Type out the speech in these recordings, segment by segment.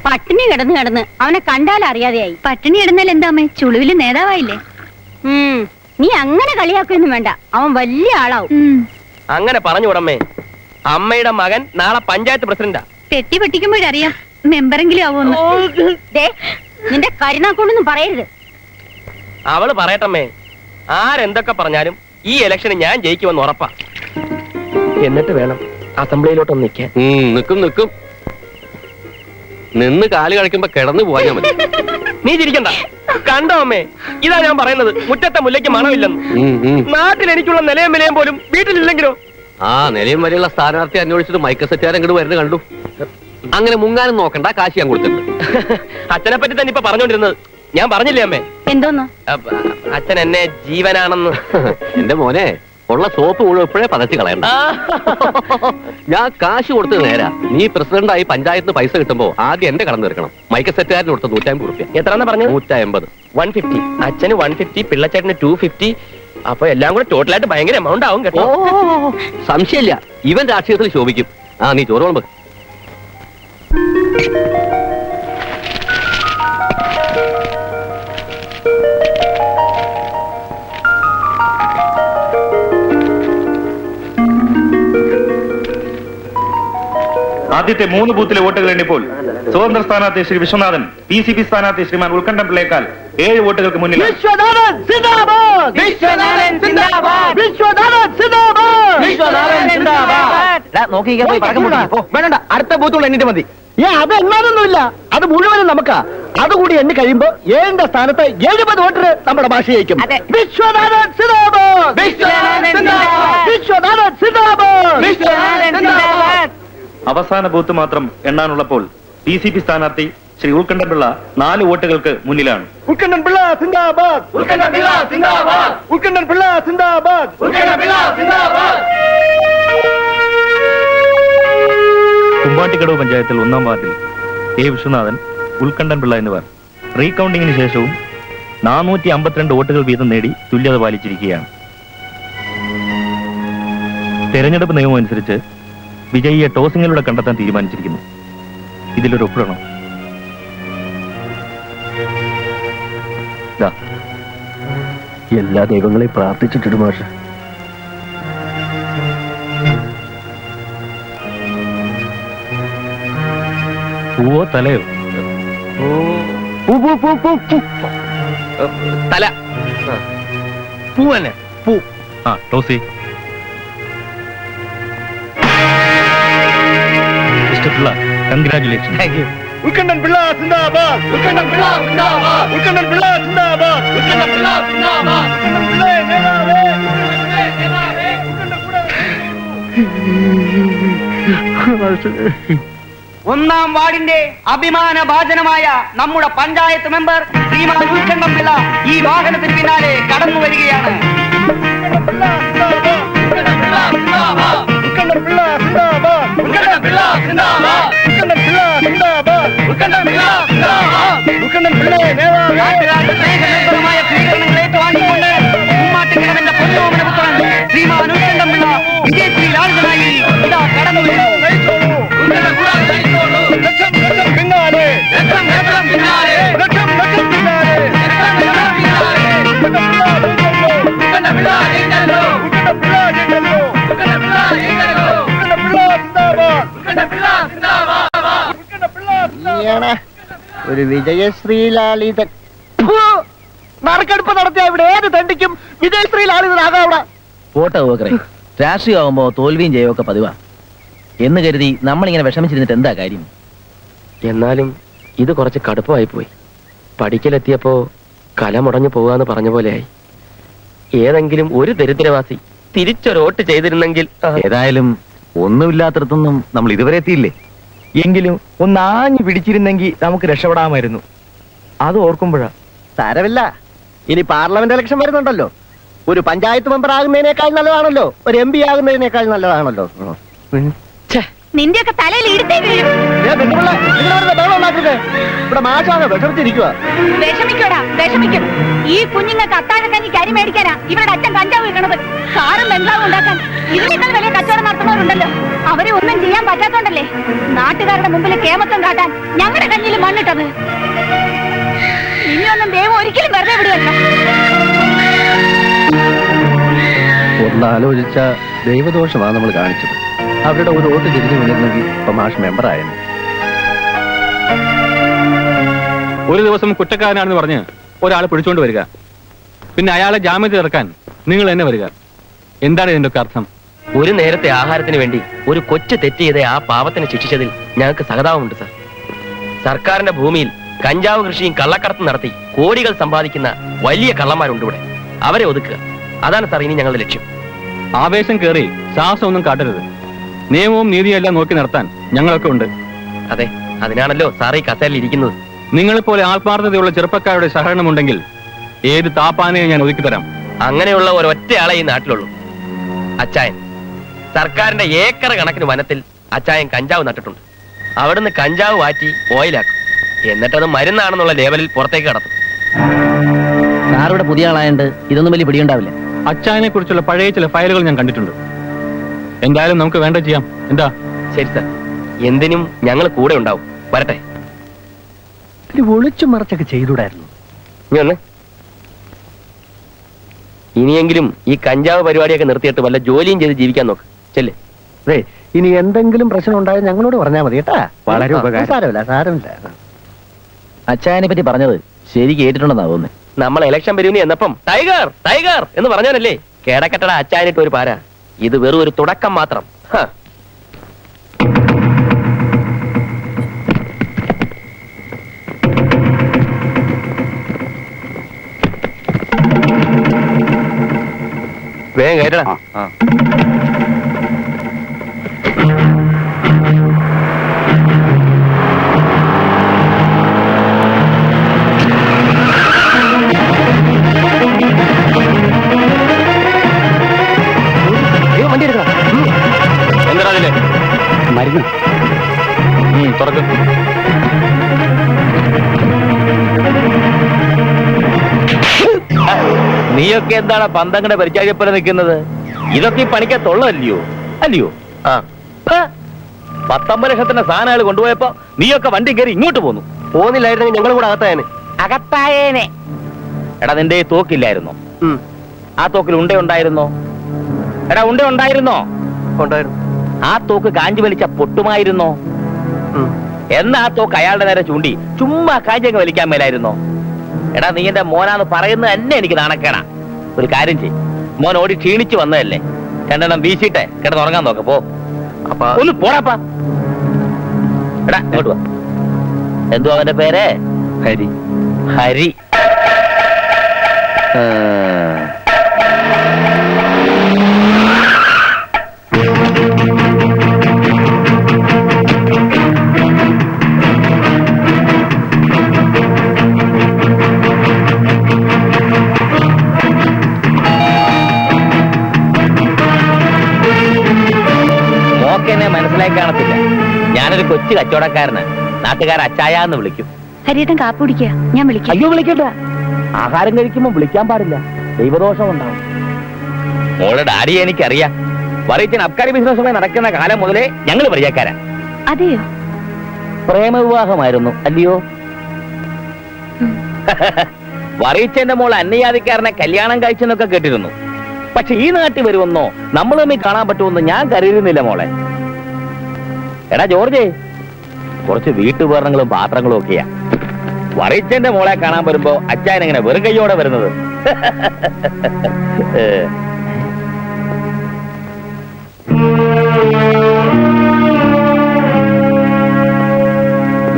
പട്ടിണി കിടന്ന് അവനെ കണ്ടാൽ അറിയാതെയായി. പട്ടിണി കിടന്നാൽ എന്താമേ, ചുളുവില് നേതാവായില്ലേ? നീ അങ്ങനെ കളിയാക്കൊന്നും വേണ്ട, അവൻ വലിയ ആളാവും. അങ്ങനെ പറഞ്ഞു വിടമ്മേ. അമ്മയുടെ മകൻ നാളെ പഞ്ചായത്ത് പ്രസിഡന്റാ. പെട്ടി പൊട്ടിക്കുമ്പോഴറിയാം മെമ്പറെങ്കിലും ആവുമെന്ന്. നിന്റെ കരുനാക്കൊണ്ടൊന്നും പറയരുത്. അവള് പറയട്ടമ്മേ, ആരെന്തൊക്കെ പറഞ്ഞാലും ഈ ഇലക്ഷന് ഞാൻ ജയിക്കുമെന്ന് ഉറപ്പാ. എന്നിട്ട് വേണം അസംബ്ലിയിലോട്ടൊന്ന് നിൽക്കാൻ. നിക്കും നിന്ന് കാല് കളിക്കുമ്പോ കിടന്നു പോയാ മതി. നീ ചിരിക്കണ്ട. കണ്ടോ അമ്മേ, ഇതാ ഞാൻ പറയുന്നത്. മുറ്റത്തെ മുല്ലയ്ക്ക് മണമില്ലെന്ന്. നാട്ടിൽ എനിക്കുള്ള നിലയും വിലയും പോലും വീട്ടിലില്ലെങ്കിലോ? ആ നിലയും വരെയുള്ള സ്ഥാനാർത്ഥി അന്വേഷിച്ചിട്ട് മൈക്ക സെറ്റുകാരൻ ഇങ്ങോട്ട് വരുന്നത് കണ്ടു. അങ്ങനെ മുങ്ങാനും നോക്കണ്ട, കാശ് ഞാൻ കൊടുത്തിട്ടുണ്ട്. അച്ഛനെ പറ്റി തന്നെ ഇപ്പൊ പറഞ്ഞോണ്ടിരുന്നത്. ഞാൻ പറഞ്ഞില്ലേ അമ്മേ? എന്തോന്ന്? അച്ഛൻ എന്നെ ജീവനാണെന്ന്. എന്റെ മോനെ, ഉള്ള സോപ്പ് മുഴുവൻ ഇപ്പോഴേ പതച്ച് കളയണ്ട. ഞാൻ കാശ് കൊടുത്തത് നേരാ. നീ പ്രസിഡന്റായി പഞ്ചായത്തിന് പൈസ കിട്ടുമ്പോ ആദ്യം എന്റെ കടന്നു തീർക്കണം. മൈക്ക സെറ്റുകാരന് കൊടുത്ത 150 റുപ്യ. എത്രയാണെന്ന് പറഞ്ഞു? 150. 150. അച്ഛന് 150, പിള്ളച്ചേട്ടന് 250. അപ്പൊ എല്ലാം കൂടെ ടോട്ടലായിട്ട് ഭയങ്കര എമൗണ്ട് ആവും കേട്ടോ. സംശയമില്ല, ഇവൻ രാഷ്ട്രീയത്തിൽ ശോഭിക്കും. നീ ചോറ് കൊണ്ടുപോ. ആദ്യത്തെ 3 ബൂത്തിലെ വോട്ടുകൾ എണ്ണിപ്പോൾ സ്വതന്ത്ര സ്ഥാനാർത്ഥി ശ്രീ വിശ്വനാഥൻ PCP സ്ഥാനാർത്ഥി ശ്രീമാൻ ഉത്കണ്ഠൻ പിള്ളയേക്കാൾ 7 വോട്ടുകൾക്ക് മുന്നിൽ. അടുത്ത ബൂത്തുകൾ എണ്ണിട്ട് മതി. അത് എണ്ണാനൊന്നുമില്ല, അത് മുഴുവനും നമുക്കാ. അതുകൂടി എണ്ണി കഴിയുമ്പോ 7ന്റെ സ്ഥാനത്ത് 70 വോട്ടിന് നമ്മുടെ ഭാഷ ജയിക്കും. വിശ്വനാഥൻ സിന്ദാബാദ്! വിശ്വനാഥൻ സിന്ദാബാദ്! അവസാന ബൂത്ത് മാത്രം എണ്ണാനുള്ളപ്പോൾ PCP സ്ഥാനാർത്ഥി ശ്രീ ഉത്കണ്ഠൻ പിള്ള 4 വോട്ടുകൾക്ക് മുന്നിലാണ്. ഉത്കണ്ഠൻ പിള്ള സിന്ദാബാദ്! ഉത്കണ്ഠൻ പിള്ള സിന്ദാബാദ്! ഉത്കണ്ഠൻ പിള്ള സിന്ദാബാദ്! ഉത്കണ്ഠൻ പിള്ള സിന്ദാബാദ്! കുമ്പാട്ടിക്കടവ് പഞ്ചായത്തിൽ 1-ാം വാർഡിൽ A. വിശ്വനാഥൻ, ഉത്കണ്ഠൻ പിള്ള എന്നിവർ റീകൗണ്ടിങ്ങിന് ശേഷവും 452 വോട്ടുകൾ വീതം നേടി തുല്യത പാലിച്ചിരിക്കുകയാണ്. തെരഞ്ഞെടുപ്പ് നിയമം അനുസരിച്ച് വിജയിയെ ടോസിങ്ങിലൂടെ കണ്ടെത്താൻ തീരുമാനിച്ചിരിക്കുന്നു. ഇതിലൊരു ഒപ്പിടണം. എല്ലാ ദൈവങ്ങളെയും പ്രാർത്ഥിച്ചിട്ടുണ്ട് മാഷ്. പൂവോ തലയോ? തല. പൂ തന്നെ. പൂ. ടോസി. കൺഗ്രാറ്റുലേഷൻ. ഉത്കണ്ഠൻ പിള്ള സിന്ദാബാദ്! ഉത്കണ്ഠൻ പിള്ള സിന്ദാബാദ്! ഉത്കണ്ഠൻ പിള്ള സിന്ദാബാദ്! ഉത്കണ്ഠൻ പിള്ള സിന്ദാബാദ്! ഉത്കണ്ഠൻ പിള്ള നേതാവേ! ഒന്നാം വാർഡിന്റെ അഭിമാന ഭാജനമായ നമ്മുടെ പഞ്ചായത്ത് മെമ്പർ ശ്രീമാൻ ഉത്കണ്ഠൻ പിള്ള ഈ വാഹനത്തിന് പിന്നാലെ കടന്നു വരികയാണ്. നാട്ടുകാരുടെ സ്വീകരണങ്ങൾ ഏറ്റുവാങ്ങിക്കൊണ്ട് ഉമ്മാട്ടിക്കിടവിന്റെ പൊന്നോമന പുത്രൻ ശ്രീമാൻ ഉത്കണ്ഠൻ പിള്ള വിജയശ്രീ ലാളിതനായി ഇതാ കടന്നു വരുന്നു. ഒരു വിജയശ്രീ ലാളിതൻ നറുക്കെടുപ്പ് നടത്തിയ ഇവിടെ ഏത് തണ്ടിക്കും വിജയശ്രീ ലാളിതനാകാവിടെ. പോട്ടെ ഓക്കറെ, രാഷ്ട്രീയമാകുമ്പോ തോൽവിയും ജയമൊക്കെ പതിവാ എന്ന് കരുതി നമ്മളിങ്ങനെ വിഷമിച്ചിരുന്നിട്ട് എന്താ കാര്യം? എന്നാലും ഇത് കുറച്ച് കടുപ്പമായി പോയി. പഠിക്കലെത്തിയപ്പോ കല മുടഞ്ഞു പോകാന്ന് പറഞ്ഞ പോലെയായി. ഏതെങ്കിലും ഒരു ദരിദ്രവാസി തിരിച്ചൊരോട്ട് ചെയ്തിരുന്നെങ്കിൽ. ഏതായാലും ഒന്നുമില്ലാത്തടത്തൊന്നും നമ്മൾ ഇതുവരെ എത്തിയില്ലേ. എങ്കിലും ഒന്നാഞ്ഞു പിടിച്ചിരുന്നെങ്കിൽ നമുക്ക് രക്ഷപ്പെടാമായിരുന്നു. അത് ഓർക്കുമ്പോഴാ. സാരമില്ല, ഇനി പാർലമെന്റ് ഇലക്ഷൻ വരുന്നുണ്ടല്ലോ. ഒരു പഞ്ചായത്ത് മെമ്പർ ആകുന്നതിനേക്കാൾ നല്ലതാണല്ലോ ഒരു MP ആകുന്നതിനേക്കാൾ നല്ലതാണല്ലോ. നിന്റെയൊക്കെ തലയിൽ ഇടുത്തേ വീഴും. ഇവിടെ മാഷാണ് വിഷമിച്ചിരിക്കുക. വിഷമിക്കോടാ, വിഷമിക്കും. ഈ കുഞ്ഞുങ്ങൾക്ക് അത്താഴക്കഞ്ഞിക്ക് അരി മേടിക്കാനാ ഇവരുടെ അച്ഛൻ കഞ്ചാവ് വിൽക്കണത്. കാറും ബംഗ്ലാവും ഉണ്ടാക്കാൻ ഇതിനേക്കാൾ വലിയ കച്ചവടം നടത്തുന്നവരുണ്ടല്ലോ. അവരെ ഒന്നും ചെയ്യാൻ പറ്റാത്തോണ്ടല്ലേ നാട്ടുകാരുടെ മുമ്പിൽ കേമത്വം കാട്ടാൻ ഞങ്ങളുടെ കഞ്ഞിൽ മണ്ണിട്ടത്. ഇനിയൊന്നും ദൈവം ഒരിക്കലും വെറുതെ വിടുകയല്ല. ഒന്നാലോചിച്ച ദൈവദോഷമാണ് നമ്മൾ കാണിച്ചത്. അവരുടെ ഒരു വോട്ട് തിരിഞ്ഞു വീണിരുന്നെങ്കിൽ ഇപ്പൊ മാഷ് മെമ്പറായിരുന്നു. ഒരു ദിവസം കുറ്റക്കാരനാണെന്ന് പറഞ്ഞ് ഒരാളെ പിടിച്ചുകൊണ്ട് വരിക, പിന്നെ അയാളെ ജാമ്യത്തിൽ ഇറക്കാൻ നിങ്ങൾ തന്നെ വരിക. എന്താണ് ഇതിന്റെ ഒക്കെ അർത്ഥം? ഒരു നേരത്തെ ആഹാരത്തിന് വേണ്ടി ഒരു കൊച്ചു തെറ്റ് ചെയ്ത ആ പാവത്തിനെ ശിക്ഷിച്ചതിൽ ഞങ്ങൾക്ക് സഹതാപമുണ്ട് സാർ. സർക്കാരിന്റെ ഭൂമിയിൽ കഞ്ചാവ് കൃഷിയും കള്ളക്കടത്തും നടത്തി കോടികൾ സമ്പാദിക്കുന്ന വലിയ കള്ളന്മാരുണ്ട് ഇവിടെ. അവരെ ഒതുക്കുക, അതാണ് സാർ ഇനി ഞങ്ങളുടെ ലക്ഷ്യം. ആവേശം കയറി സാഹസം ഒന്നും കാട്ടരുത്. നിയമവും നീതിയും എല്ലാം നോക്കി നടത്താൻ ഞങ്ങളൊക്കെ ഉണ്ട്. അതെ, അതിനാണല്ലോ സാർ ഈ കസേരയിൽ ഇരിക്കുന്നത്. നിങ്ങളെപ്പോലെ ആത്മാർത്ഥതയുള്ള ചെറുപ്പക്കാരുടെ സഹകരണമുണ്ടെങ്കിൽ ഏത് താപ്പാനെയും ഞാൻ ഒതുക്കി തരാം. അങ്ങനെയുള്ള ഒരൊറ്റയാളെ ഈ നാട്ടിലുള്ളൂ, അച്ചായൻ. സർക്കാരിന്റെ ഏക്കർ കണക്കിന് വനത്തിൽ അച്ചായൻ കഞ്ചാവ് നട്ടിട്ടുണ്ട്. അവിടുന്ന് കഞ്ചാവ് വാറ്റി ഓയിലാക്കും, എന്നിട്ടത് മരുന്നാണെന്നുള്ള ലേബലിൽ പുറത്തേക്ക് കടത്തും. സാറിവിടെ പുതിയ ആളായോണ്ട് ഇതൊന്നും വലിയ പിടിയുണ്ടാവില്ല. അച്ചായനെ കുറിച്ചുള്ള പഴയ ചില ഫയലുകൾ ഞാൻ കണ്ടിട്ടുണ്ട്. എന്തായാലും നമുക്ക് വേണ്ട ചെയ്യാം. എന്താ? ശരി സാർ, എന്തിനും ഞങ്ങൾ കൂടെ ഉണ്ടാവും. വരട്ടെ. ഒളിച്ചു മറച്ചൊക്കെ ചെയ്തുകൂടായിരുന്നു. ഇനി ഒന്ന് ഇനിയെങ്കിലും ഈ കഞ്ചാവ് പരിപാടിയൊക്കെ നിർത്തിയിട്ട് വല്ല ജോലിയും ചെയ്ത് ജീവിക്കാൻ നോക്ക്. ചെല്ലേ. ഇനി എന്തെങ്കിലും പ്രശ്നം ഉണ്ടായാൽ ഞങ്ങളോട് പറഞ്ഞാൽ മതി കേട്ടാ. വളരെ ഉപകാരം. സാരമില്ല, സാരമില്ല. അച്ചായനെ പറ്റി പറഞ്ഞത് ശരി കേട്ടിട്ടുണ്ടെന്നാ തോന്നുന്നത്. നമ്മൾ ഇലക്ഷൻ വരുന്ന എന്നപ്പം ടൈഗർ ടൈഗർ എന്ന് പറഞ്ഞാലല്ലേ കേടക്കട്ടട അച്ചായനിട്ട് ഒരു പാര. ഇത് വെറും ഒരു തുടക്കം മാത്രം. വേഗം കയറ്റടാ. വണ്ടി എടുക്കണം. എന്താ അതില് മരുന്ന് തുറക്ക്. നീയൊക്കെ എന്താണ് പന്തങ്ങളുടെ പരിചാര്യപ്പോലെ നിൽക്കുന്നത്? ഇതൊക്കെ ഈ പണിക്ക തൊള്ളല്ലയോ? അല്ലയോ? 19 ലക്ഷത്തിന്റെ സാധനങ്ങൾ കൊണ്ടുപോയപ്പോ നീയൊക്കെ വണ്ടി കയറി ഇങ്ങോട്ട് പോന്നു. പോന്നില്ലായിരുന്നെങ്കിൽ ഞങ്ങളും കൂടെ അകത്തായനെ. അകത്തായേനെ. എടാ, നിന്റെ ഈ തോക്കില്ലായിരുന്നോ? ആ തോക്കിൽ ഉണ്ടായിരുന്നോ? എടാ, ഉണ്ടായിരുന്നോ? ഉണ്ടായിരുന്നു. ആ തോക്ക് കാഞ്ചി വലിച്ച പൊട്ടുമായിരുന്നോ? എന്നാ ആ തോക്ക് അയാളുടെ നേരെ ചൂണ്ടി ചുമ്മാ കാഞ്ചങ്ങ് വലിക്കാൻ മേലായിരുന്നോ? എടാ, നീ എന്റെ മോനാന്ന് പറയുന്നത് തന്നെ എനിക്ക് നാണക്കേടാ. ഒരു കാര്യം ചെയ്, മോൻ ഓടി ക്ഷീണിച്ചു വന്നതല്ലേ, 2 എണ്ണം വീശിട്ടെ കിടന്നുറങ്ങാൻ നോക്ക. പോ. ഒന്ന് പോടാപ്പാ. എടാ, ഇങ്ങോട്ട് വാ. എന്തോ അവന്റെ പേര്? ഹരി. ഹരി. മോക്കെന്നെ മനസ്സിലാക്കി കാണത്തില്ല. ഞാനൊരു കൊച്ചു കച്ചവടക്കാരന്. നാട്ടുകാർ അച്ചായാന്ന് വിളിക്കും. ഹരിയേട്ടൻ കാപ്പി കുടിക്കുക, ഞാൻ വിളിക്കാം. അയ്യോ, വിളിക്കണ്ട. ആഹാരം കഴിക്കുമ്പോ വിളിക്കാൻ പാടില്ല, ദൈവദോഷം ഉണ്ടാവും. മോളുടെ ഡാഡിയെ എനിക്കറിയാം. വറീച്ചൻ അബ്കാരി ബിസിനസ്സുമായി നടക്കുന്ന കാലം മുതലേ ഞങ്ങൾ പരിചയക്കാരാ. അതെയോ? പ്രേമവിവാഹമായിരുന്നു അല്ലയോ? വറീച്ചന്റെ മോൾ അന്നയാദിക്കാരനെ കല്യാണം കഴിച്ചെന്നൊക്കെ കേട്ടിരുന്നു. പക്ഷെ ഈ നാട്ടിൽ വരുമെന്നോ നമ്മൾ തമ്മിൽ കാണാൻ പറ്റുമെന്ന് ഞാൻ കരുതുന്നില്ല മോളെ. എടാ ജോർജ്, കുറച്ച് വീട്ടുപകരണങ്ങളും പാത്രങ്ങളും ഒക്കെയാ. വറീച്ചന്റെ മോളെ കാണാൻ വരുമ്പോ അച്ചായൻ എങ്ങനെ വെറും കൈയോടെ വരുന്നത്?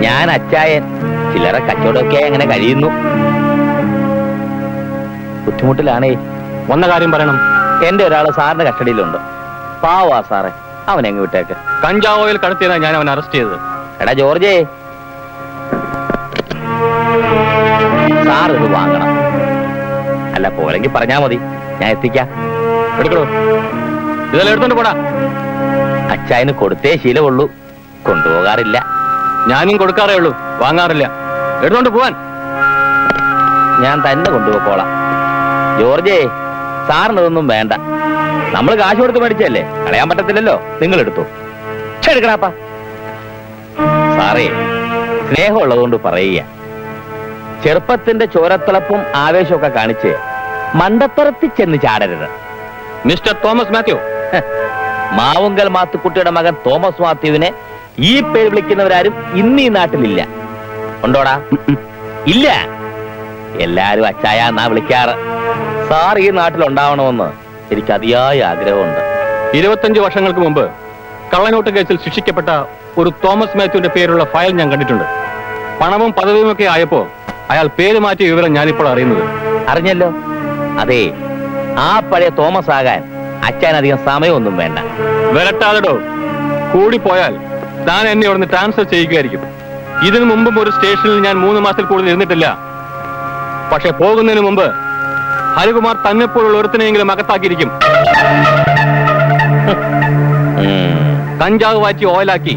ഞാൻ അച്ചായൻ ചില്ലറ കച്ചവടമൊക്കെ അങ്ങനെ കഴിയുന്നു. ബുദ്ധിമുട്ടിലാണേ. വന്ന കാര്യം പറയണം. എന്റെ ഒരാള് സാറിന്റെ കസ്റ്റഡിയിലുണ്ട്. പാവാ സാറേ, അവനെങ്ങ് വിട്ടേക്ക്. കഞ്ചാവ് ഓയിൽ കടത്തിയതാ ഞാൻ അവനെ അറസ്റ്റ് ചെയ്തത്. എടാ ജോർജേ, സാർ ഇത് വാങ്ങണം. അല്ല, പോരെങ്കിൽ പറഞ്ഞാ മതി, ഞാൻ എത്തിക്കാം. എടുക്കണോ? ഇതെല്ലാം എടുത്തോണ്ട് പോടാ. അച്ചായന് കൊടുത്തേ ശീലമുള്ളൂ, കൊണ്ടുപോകാറില്ല. ഞാനും കൊടുക്കാറേ ഉള്ളൂ, വാങ്ങാറില്ല. എടുത്തോണ്ട് പോവാൻ ഞാൻ തന്നെ കൊണ്ടുപോക്കോളാം. ജോർജേ, സാറിനതൊന്നും വേണ്ട. നമ്മൾ കാശ് കൊടുത്ത് മേടിച്ചല്ലേ, കളയാൻ പറ്റത്തില്ലല്ലോ. നിങ്ങൾ എടുത്തു എടുക്കണപ്പാ. സാറേ, സ്നേഹമുള്ളതുകൊണ്ട് പറയുക, ചെറുപ്പത്തിന്റെ ചോരത്തിളപ്പും ആവേശമൊക്കെ കാണിച്ച് മണ്ടത്തരത്തിൽ ചെന്ന് ചാടരുത്. മിസ്റ്റർ തോമസ് മാത്യു, മാവുങ്കൽ മാത്തുക്കുട്ടിയുടെ മകൻ തോമസ് മാത്യുവിനെ ഈ പേര് വിളിക്കുന്നവരാരും ഇന്ന് ഈ നാട്ടിലില്ല. ഉണ്ടോടാ? ഇല്ല. എല്ലാരും അച്ചായ എന്നാ വിളിക്കാറ്. സാർ ഈ നാട്ടിൽ ഉണ്ടാവണമെന്ന് എനിക്ക് അതിയായ ആഗ്രഹമുണ്ട്. 25 വർഷങ്ങൾക്ക് മുമ്പ് കള്ളനോട്ട് കേസിൽ ശിക്ഷിക്കപ്പെട്ട ഒരു തോമസ് മാത്യുവിന്റെ പേരുള്ള ഫയൽ ഞാൻ കണ്ടിട്ടുണ്ട്. പണവും പദവിയും ഒക്കെ ആയപ്പോ അയാൾ പേര് മാറ്റിയ വിവരം ഞാനിപ്പോൾ അറിയുന്നത്. അറിഞ്ഞല്ലോ. അതെ, ആ പഴയ തോമസ് ആകാൻ അച്ഛൻ അധികം സമയമൊന്നും വേണ്ട. വരട്ടാതടോ, കൂടിപ്പോയാൽ താൻ എന്നെ ഇവിടുന്ന് ട്രാൻസ്ഫർ ചെയ്യുകയായിരിക്കും. ഇതിനു മുമ്പും ഒരു സ്റ്റേഷനിൽ ഞാൻ 3 മാസത്തിൽ കൂടുതൽ ഇരുന്നിട്ടില്ല. പക്ഷെ പോകുന്നതിന് മുമ്പ് ഹരികുമാർ തന്നെപ്പോലുള്ള ഒരുത്തിനെങ്കിലും അകത്താക്കിയിരിക്കും. കഞ്ചാവ് വാറ്റി ഓയിലാക്കി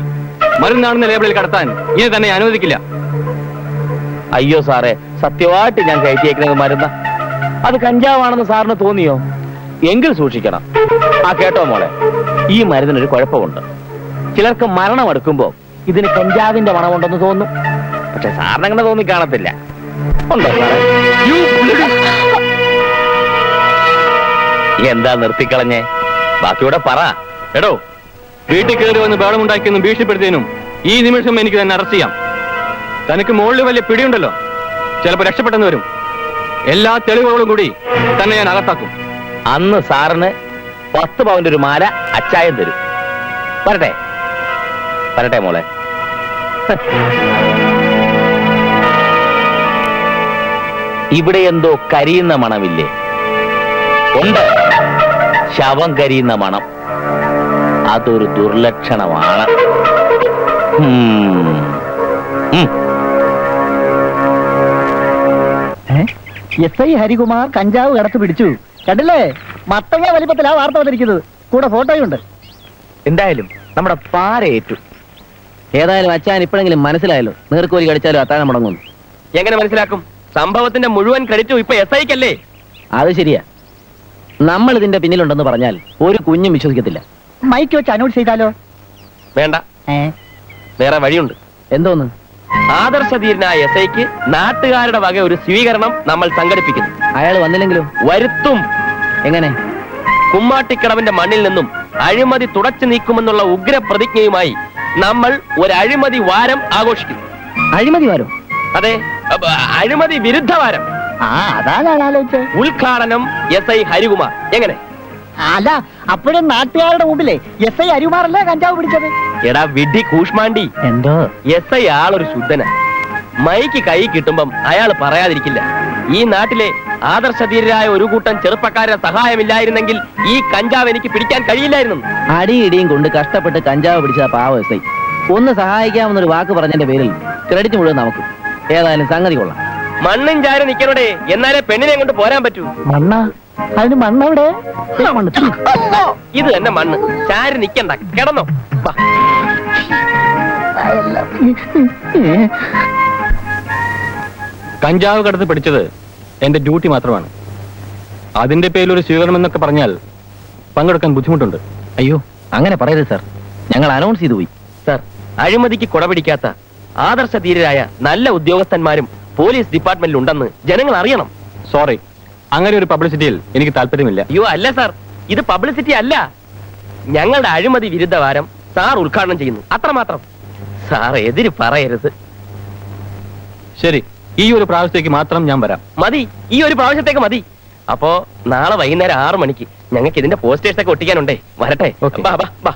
മരുന്നാണെന്ന ലേബലിൽ കടത്താൻ ഇനി തന്നെ അനുവദിക്കില്ല. അയ്യോ സാറേ, സത്യമായിട്ട് ഞാൻ കയറ്റിയേക്കുന്നത് മരുന്ന. അത് കഞ്ചാവാണെന്ന് സാറിന് തോന്നിയോ? എങ്കിൽ സൂക്ഷിക്കണം. ആ കേട്ടോ മോളെ, ഈ മരുന്നിനൊരു കുഴപ്പമുണ്ട്. ചിലർക്ക് മരണം എടുക്കുമ്പോ ഇതിന് കഞ്ചാവിന്റെ മണമുണ്ടെന്ന് തോന്നും. പക്ഷെ സാറിനങ്ങനെ തോന്നി കാണത്തില്ല. ഉണ്ടോ സാറേ? എന്താ നിർത്തിക്കളഞ്ഞേ? ബാക്കിയൂടെ പറ. എടോ, വീട്ടിൽ കയറി വന്ന് ബഹളമുണ്ടാക്കിയെന്നും ഭീഷണിപ്പെടുത്തിയതിനും ഈ നിമിഷം എനിക്ക് തന്നെ അറസ്റ്റ് ചെയ്യാം. തനിക്ക് മുകളിൽ വലിയ പിടിയുണ്ടല്ലോ, ചിലപ്പോൾ രക്ഷപ്പെട്ടെന്ന് വരും. എല്ലാ തെളിവുകളോടും കൂടി തന്നെ ഞാൻ അകത്താക്കും. അന്ന് സാറിന് 10 പവന്റെ ഒരു മാല അച്ചായം തരും. വരട്ടെ വരട്ടെ മോളെ. ഇവിടെ എന്തോ കരിയുന്ന മണമില്ലേ? ഉണ്ട്, ശവം കരിയുന്ന മണം. അതൊരു ദുർലക്ഷണമാണ്. SI ഹരികുമാർ കഞ്ചാവ് കടത്ത് പിടിച്ചു. കണ്ടില്ലേ? മത്തങ്ങ വലിപ്പത്തിലാ വാർത്ത വന്നിരിക്കുന്നത്. കൂടെ ഫോട്ടോയുണ്ട്. എന്തായാലും നമ്മുടെ പാരയേറ്റു. ഏതായാലും അച്ഛൻ ഇപ്പോഴെങ്കിലും മനസ്സിലായല്ലോ, നീർക്കോലി കടിച്ചാലും അത്താഴം മുടങ്ങുന്നു. എങ്ങനെ മനസ്സിലാക്കും? സംഭവത്തിന്റെ മുഴുവൻ ക്രെഡിറ്റും ഇപ്പൊ SIക്കല്ലേ? അത് ശരിയാ. നമ്മൾ ഇതിന്റെ പിന്നിലുണ്ടെന്ന് പറഞ്ഞാൽ ഒരു കുഞ്ഞും വിശ്വസിക്കത്തില്ല. മൈക്ക് വെച്ച് അനൗൺസ് ചെയ്താലോ? വേണ്ട, വേറെ വഴിയുണ്ട്. എന്തോന്ന്? ആദർശധീരനായ SIക്ക് നാട്ടുകാരുടെ വക ഒരു സ്വീകരണം നമ്മൾ സംഘടിപ്പിക്കുന്നു. അയാൾ വന്നില്ലെങ്കിലോ? വരുത്തും. എങ്ങനെ? കുമ്മാട്ടിക്കടവിന്റെ മണ്ണിൽ നിന്നും അഴിമതി തുടച്ചു നീക്കുമെന്നുള്ള ഉഗ്രപ്രതിജ്ഞയുമായി നമ്മൾ ഒരു അഴിമതി വാരം ആഘോഷിക്കും. അഴിമതി വാരം? അതെ, അഴിമതി വിരുദ്ധ വാരം. അതാ ഞാൻ ആലോചിച്ചത്. ഉദ്ഘാടനം SI ഹരികുമാർ. എങ്ങനെ? അല്ല, അപ്പോഴും നാട്ടുകാരുടെ മുമ്പിലെ SI ഹരികുമാറല്ലേ കഞ്ചാവ് പിടിച്ചത്? എടാ വിഡി കൂഷ്മാണ്ടി, എന്തോ SI ആളൊരു ശുദ്ധന. മൈക്ക് കൈ കിട്ടുമ്പം അയാൾ പറയാതിരിക്കില്ല, ഈ നാട്ടിലെ ആദർശധീരരായ ഒരു കൂട്ടം ചെറുപ്പക്കാരുടെ സഹായമില്ലായിരുന്നെങ്കിൽ ഈ കഞ്ചാവ് എനിക്ക് പിടിക്കാൻ കഴിയില്ലായിരുന്നു. അടിയിടിയും കൊണ്ട് കഷ്ടപ്പെട്ട് കഞ്ചാവ് പിടിച്ച പാവ SI ഒന്ന് സഹായിക്കാമെന്നൊരു വാക്ക് പറഞ്ഞതിന്റെ പേരിൽ ക്രെഡിറ്റ് മുഴുവൻ നമുക്ക്. ഏതായാലും സംഗതി കൊള്ളാം. മണ്ണും ചാരി നിക്കണോടെ, എന്നാലേ പെണ്ണിനെ കൊണ്ട് പോരാൻ പറ്റൂ. മണ്ണ? അതിന് മണ്ണെവിടെ? ഇത് തന്നെ മണ്ണ്. ചാരി നിക്കണ്ട, കിടന്നോ. കഞ്ചാവ് കടത്ത് പിടിച്ചത് എന്റെ ഡ്യൂട്ടി മാത്രമാണ്. അതിന്റെ പേരിൽ ഒരു സ്വീകരണം എന്നൊക്കെ പറഞ്ഞാൽ പങ്കെടുക്കാൻ ബുദ്ധിമുട്ടുണ്ട്. അയ്യോ, അങ്ങനെ പറയരുത് സാർ. ഞങ്ങൾ അനൗൺസ് ചെയ്തു പോയി. സർ, അഴിമതിക്ക് കുടപിടിക്കാത്ത ആദർശധീരരായ നല്ല ഉദ്യോഗസ്ഥന്മാരും പോലീസ് ഡിപ്പാർട്ട്മെന്റിൽ ഉണ്ടെന്ന് ജനങ്ങൾ അറിയണം. സോറി, അങ്ങനെ ഒരു പബ്ലിസിറ്റിയിൽ എനിക്ക് താല്പര്യമില്ല. അയ്യോ അല്ല സാർ, ഇത് പബ്ലിസിറ്റി അല്ല. ഞങ്ങളുടെ അഴിമതി വിരുദ്ധ വാരം സാർ ഉദ്ഘാടനം ചെയ്യുന്നു, അത്രമാത്രം. സാർ എതിര് പറയരുത്. ശരി, ഈ ഒരു പ്രാവശ്യത്തേക്ക് മാത്രം ഞാൻ വരാം. മതി, ഈ ഒരു പ്രാവശ്യത്തേക്ക് മതി. അപ്പോ നാളെ വൈകുന്നേരം 6 മണിക്ക് ഞങ്ങൾക്ക് ഇതിന്റെ പോസ്റ്റേഴ്സ് ഒക്കെ ഒട്ടിക്കാനുണ്ടേ. വരട്ടെ? Okay. ബാ ബാ ബാ.